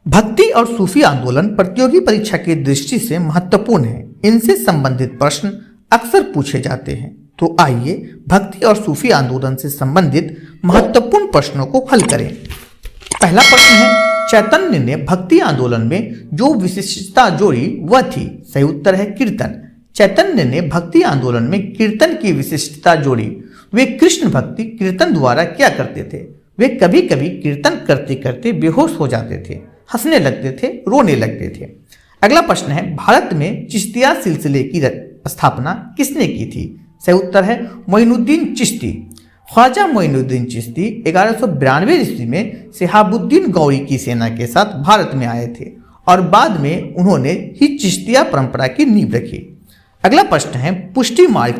भक्ति और सूफी आंदोलन प्रतियोगी परीक्षा की दृष्टि से महत्वपूर्ण है। इनसे संबंधित प्रश्न अक्सर पूछे जाते हैं। तो आइए भक्ति और सूफी आंदोलन से संबंधित महत्वपूर्ण प्रश्नों को हल करें। पहला प्रश्न है, चैतन्य ने भक्ति आंदोलन में जो विशिष्टता जोड़ी वह थी? सही उत्तर है कीर्तन। चैतन्य ने भक्ति आंदोलन में कीर्तन की विशिष्टता जोड़ी। वे कृष्ण भक्ति कीर्तन द्वारा क्या करते थे? वे कभी कभी कीर्तन करते करते बेहोश हो जाते थे, हंसने लगते थे, रोने लगते थे। अगला प्रश्न है, भारत में चिश्तिया सिलसिले की स्थापना किसने की थी? सही उत्तर है मोइनुद्दीन चिश्ती। ख्वाजा मोइनुद्दीन चिश्ती 1192 ईस्वी में शिहाबुद्दीन गौरी की सेना के साथ भारत में आए थे और बाद में उन्होंने ही चिश्तिया परंपरा की नींव रखी। अगला प्रश्न है, पुष्टि मार्ग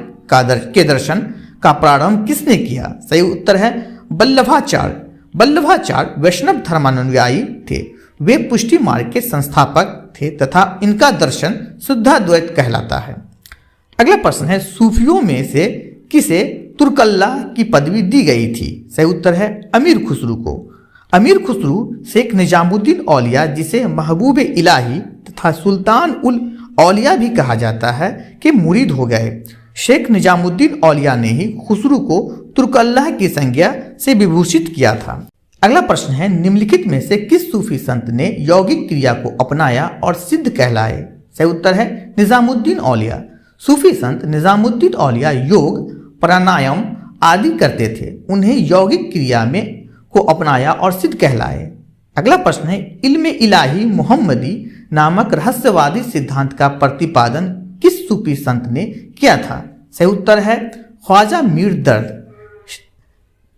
के दर्शन का प्रारंभ किसने किया? सही उत्तर है वल्लभाचार्य। वल्लभाचार्य वैष्णव धर्मानुयायी थे। वे पुष्टि मार्ग के संस्थापक थे तथा इनका दर्शन शुद्धाद्वैत कहलाता है। अगला प्रश्न है, सूफियों में से किसे तुर्कल्ला की पदवी दी गई थी? सही उत्तर है अमीर खुसरू को। अमीर खुसरू शेख निजामुद्दीन औलिया, जिसे महबूब इलाही तथा सुल्तान उल औलिया भी कहा जाता है, के मुरीद हो गए। शेख निजामुद्दीन औलिया ने ही खुसरू को तुर्कल्ला की संज्ञा से विभूषित किया था। अगला प्रश्न है, निम्नलिखित में से किस सूफी संत ने यौगिक क्रिया को अपनाया और सिद्ध कहलाए? सही उत्तर है निजामुद्दीन औलिया। सूफी संत निजामुद्दीन औलिया योग, प्राणायाम आदि करते थे। उन्हें यौगिक क्रिया में को अपनाया और सिद्ध कहलाए। अगला प्रश्न है, इल्म इलाही मोहम्मदी नामक रहस्यवादी सिद्धांत का प्रतिपादन किस सूफी संत ने किया था? सही उत्तर है ख्वाजा मीर दर्द।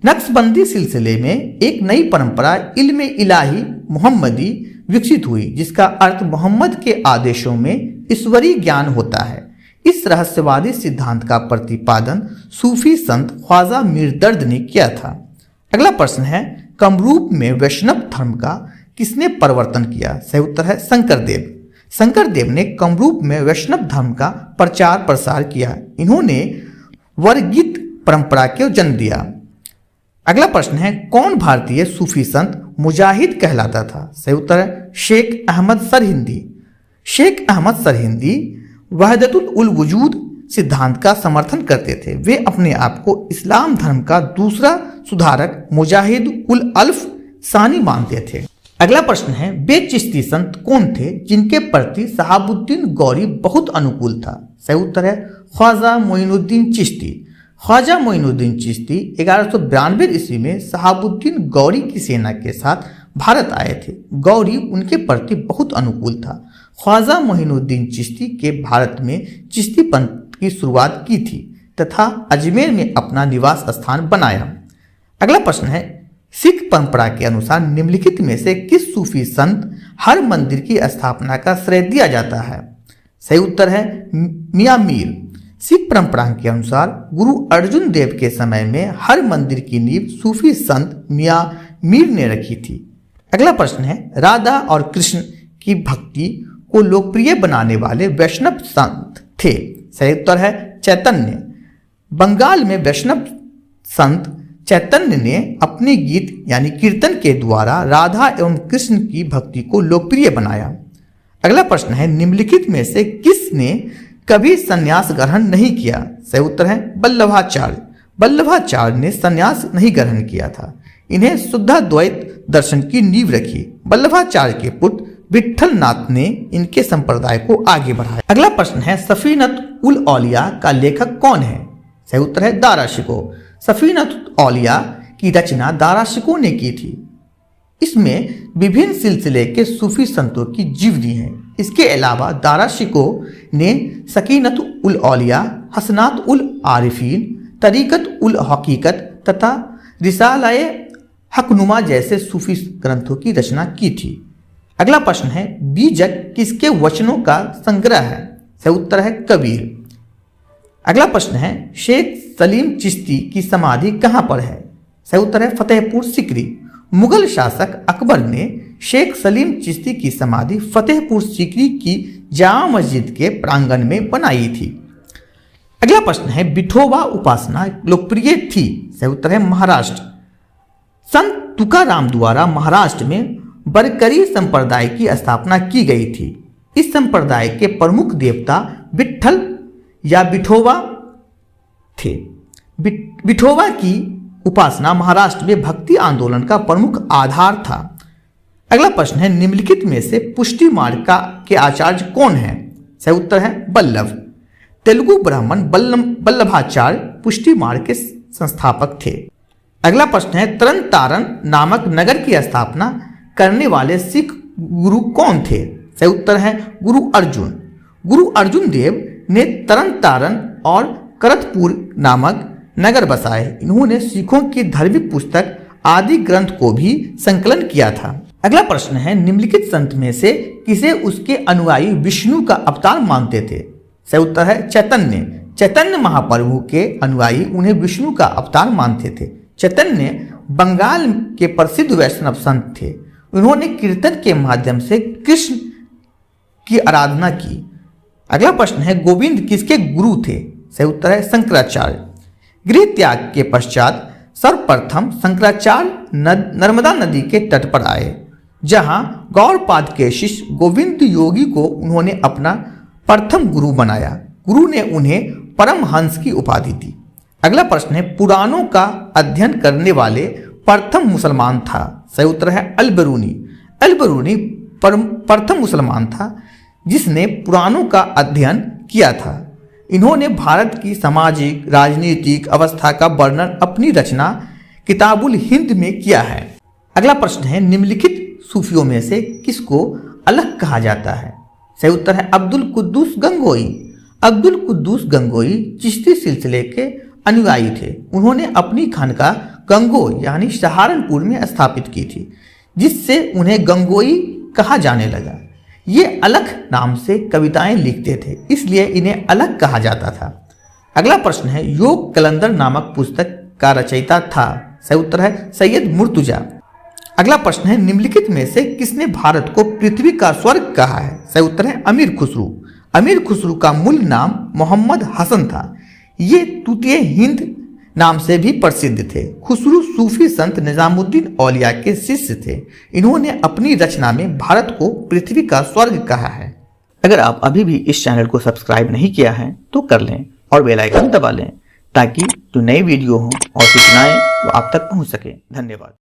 नक्शबंदी सिलसिले में एक नई परंपरा इल्म इलाही मोहम्मदी विकसित हुई, जिसका अर्थ मोहम्मद के आदेशों में ईश्वरीय ज्ञान होता है। इस रहस्यवादी सिद्धांत का प्रतिपादन सूफी संत ख्वाजा मीर दर्द ने किया था। अगला प्रश्न है, कमरूप में वैष्णव धर्म का किसने प्रवर्तन किया? सही उत्तर है शंकरदेव। शंकरदेव ने कमरूप में वैष्णव धर्म का प्रचार प्रसार किया। इन्होंने वर्गीत परंपरा को जन्म दिया। अगला प्रश्न है, कौन भारतीय सूफी संत मुजाहिद कहलाता था? सही उत्तर है शेख अहमद सरहिंदी। शेख अहमद सरहिंदी वहदतुल उल वजूद सिद्धांत का समर्थन करते थे। वे अपने आप को इस्लाम धर्म का दूसरा सुधारक मुजाहिद उल अल्फ सानी मानते थे। अगला प्रश्न है, वे चिश्ती संत कौन थे जिनके प्रति शहाबुद्दीन गौरी बहुत अनुकूल था? सही उत्तर है ख्वाजा मोइनुद्दीन चिश्ती। ख्वाजा मोइनुद्दीन चिश्ती 1192 ईस्वी में शहाबुद्दीन गौरी की सेना के साथ भारत आए थे। गौरी उनके प्रति बहुत अनुकूल था। ख्वाजा मोइनुद्दीन चिश्ती के भारत में चिश्ती पंथ की शुरुआत की थी तथा अजमेर में अपना निवास स्थान बनाया। अगला प्रश्न है, सिख परंपरा के अनुसार निम्नलिखित में से किस सूफी संत हर मंदिर की स्थापना का श्रेय दिया जाता है? सही उत्तर है मियां मीर। सिख परंपरा के अनुसार गुरु अर्जुन देव के समय में हर मंदिर की नींव सूफी संत मियां मीर ने रखी थी। अगला प्रश्न है, राधा और कृष्ण की भक्ति को लोकप्रिय बनाने वाले वैष्णव संत थे? सही उत्तर है चैतन्य। बंगाल में वैष्णव संत चैतन्य ने अपने गीत यानी कीर्तन के द्वारा राधा एवं कृष्ण की भक्ति को लोकप्रिय बनाया। अगला प्रश्न है, निम्नलिखित में से किसने कभी संन्यास ग्रहण नहीं किया? सही उत्तर है वल्लभाचार्य। वल्लभाचार्य ने संन्यास नहीं ग्रहण किया था। इन्हें शुद्धाद्वैत दर्शन की नींव रखी। वल्लभाचार्य के पुत्र विठल नाथ ने इनके संप्रदाय को आगे बढ़ाया। अगला प्रश्न है, सफीनत उल औलिया का लेखक कौन है? सही उत्तर है दारा शिकोह। सफीनत औलिया की रचना दारा शिकोह ने की थी। इसमें विभिन्न सिलसिले के सूफी संतों की जीवनी है। इसके अलावा दारा शिकोह ने सकीनत उल औलिया, हसनात उल आरिफीन, तरीकत उल हकीकत तथा रिसालाए हकनुमा जैसे सूफी ग्रंथों की रचना की थी। अगला प्रश्न है, बीजक किसके वचनों का संग्रह है? सही उत्तर है कबीर। अगला प्रश्न है, शेख सलीम चिश्ती की समाधि कहाँ पर है? सही उत्तर है फतेहपुर सीकरी। मुगल शासक अकबर ने शेख सलीम चिश्ती की समाधि फतेहपुर सीकरी की जामा मस्जिद के प्रांगण में बनाई थी। अगला प्रश्न है, विठोबा उपासना लोकप्रिय थी? सही उत्तर है महाराष्ट्र। संत तुकाराम द्वारा महाराष्ट्र में बरकरी संप्रदाय की स्थापना की गई थी। इस संप्रदाय के प्रमुख देवता विट्ठल या विठोबा थे। विठोबा की उपासना महाराष्ट्र में भक्ति आंदोलन का प्रमुख आधार था। अगला प्रश्न है, निम्नलिखित में से पुष्टि मार्ग के आचार्य कौन है? सही उत्तर है बल्लभ। तेलुगु ब्राह्मण बल्लभाचार्य पुष्टि मार्ग के संस्थापक थे। अगला प्रश्न है, तरन तारण नामक नगर की स्थापना करने वाले सिख गुरु कौन थे? सही उत्तर है गुरु अर्जुन। गुरु अर्जुन देव ने तरन तारण और करतपुर नामक नगर बसाए। इन्होंने सिखों की धार्मिक पुस्तक आदि ग्रंथ को भी संकलन किया था। अगला प्रश्न है, निम्नलिखित संत में से किसे उसके अनुयायी विष्णु का अवतार मानते थे? सही उत्तर है चैतन्य। चैतन्य महाप्रभु के अनुयायी उन्हें विष्णु का अवतार मानते थे। चैतन्य बंगाल के प्रसिद्ध वैष्णव संत थे। उन्होंने कीर्तन के माध्यम से कृष्ण की आराधना की। अगला प्रश्न है, गोविंद किसके गुरु थे? सही उत्तर है शंकराचार्य। गृह त्याग के पश्चात सर्वप्रथम शंकराचार्य नर्मदा नदी के तट पर आए, जहां गौड़पाद के शिष्य गोविंद योगी को उन्होंने अपना प्रथम गुरु बनाया। गुरु ने उन्हें परमहंस की उपाधि दी। अगला प्रश्न है, पुराणों का अध्ययन करने वाले प्रथम मुसलमान था? सही उत्तर है अल-बिरूनी। अल-बिरूनी प्रथम मुसलमान था जिसने पुराणों का अध्ययन किया था। इन्होंने भारत की सामाजिक राजनीतिक अवस्था का वर्णन अपनी रचना किताबुल हिंद में किया है। अगला प्रश्न है, निम्नलिखित सूफियों में से किसको अलग कहा जाता है? सही उत्तर है अब्दुल कुद्दूस गंगोई। अब्दुल कुद्दूस गंगोई चिश्ती सिलसिले के अनुयायी थे। उन्होंने अपनी खानका गंगोई यानी सहारनपुर में स्थापित की थी, जिससे उन्हें गंगोई कहा जाने लगा। ये अलख नाम से कविताएं लिखते थे, इसलिए इन्हें अलग कहा जाता था। अगला प्रश्न है, योग कलंदर नामक पुस्तक का रचयिता था? सही उत्तर है सैयद मुर्तुजा। अगला प्रश्न है, निम्नलिखित में से किसने भारत को पृथ्वी का स्वर्ग कहा है? सही उत्तर है अमीर खुसरू। अमीर खुसरू का मूल नाम मोहम्मद हसन था। ये तूतीय हिंद नाम से भी प्रसिद्ध थे। खुसरू सूफी संत निजामुद्दीन औलिया के शिष्य थे। इन्होंने अपनी रचना में भारत को पृथ्वी का स्वर्ग कहा है। अगर आप अभी भी इस चैनल को सब्सक्राइब नहीं किया है तो कर लें और बेल आइकन दबा लें, ताकि जो नई वीडियो हो और सूचनाएं वो आप तक पहुंच सके। धन्यवाद।